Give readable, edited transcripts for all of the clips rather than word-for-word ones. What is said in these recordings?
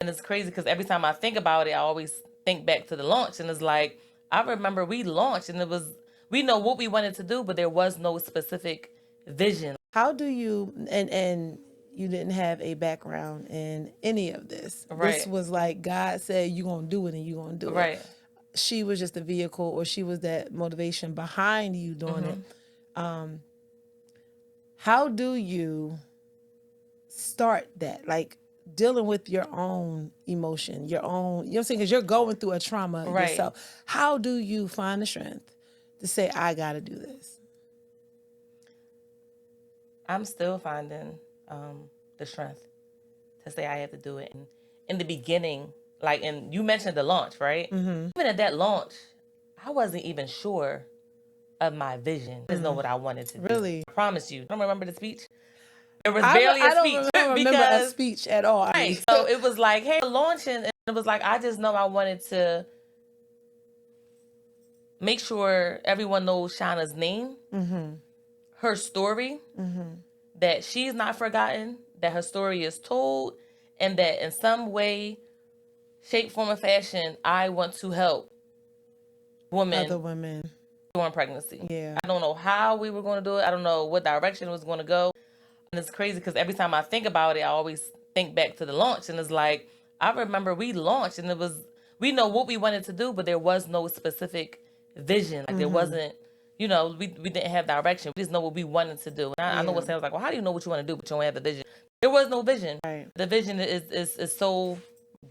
And it's crazy because every time I think about it, I always think back to the launch. And it's like, I remember we launched and we know what we wanted to do, but there was no specific vision. How do you, and you didn't have a background in any of this. Right. This was like God said, you're going to do it and you're going to do Right. it. She was just a vehicle, or she was that motivation behind you doing it. How do you start that? Like dealing with your own emotion, your own, you know what I'm saying? Because you're going through a trauma Right. yourself. How do you find the strength to say, I got to do this? I'm still finding the strength to say I have to do it. And in the beginning, like, and you mentioned the launch, right? Even at that launch, I wasn't even sure of my vision. I just know what I wanted to do. Really? I promise you. I don't remember the speech. There was barely a speech. I don't remember a speech at all. Right. So it was like, hey, launching, and it was like, I just know I wanted to make sure everyone knows Shauna's name, her story, that she's not forgotten, that her story is told, and that in some way, shape, form, or fashion, I want to help Other women during pregnancy. Yeah. I don't know how we were going to do it. I don't know what direction it was going to go. And it's crazy because every time I think about it, I always think back to the launch. And it's like, I remember we launched and we know what we wanted to do, but there was no specific vision. Like there wasn't, we didn't have direction. We just know what we wanted to do. And I know what sounds like, well, how do you know what you want to do, but you don't have the vision? There was no vision. Right. The vision is so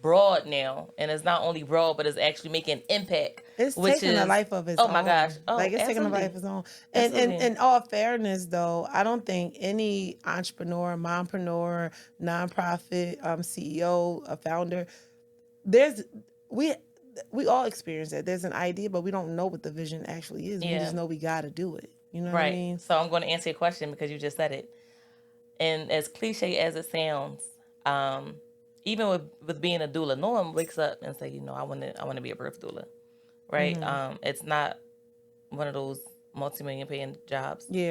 broad now, and it's not only broad, but it's actually making impact. It's taking a life of its own. Oh my gosh! Like it's taking a life of its own. And in all fairness, though, I don't think any entrepreneur, mompreneur, nonprofit, CEO, a founder, we all experience that. There's an idea, but we don't know what the vision actually is. We just know we got to do it. You know what I mean? So I'm going to answer your question because you just said it. And as cliche as it sounds, even with being a doula, no one wakes up and say, I want to be a birth doula, right? It's not one of those multi-million paying jobs. Yeah.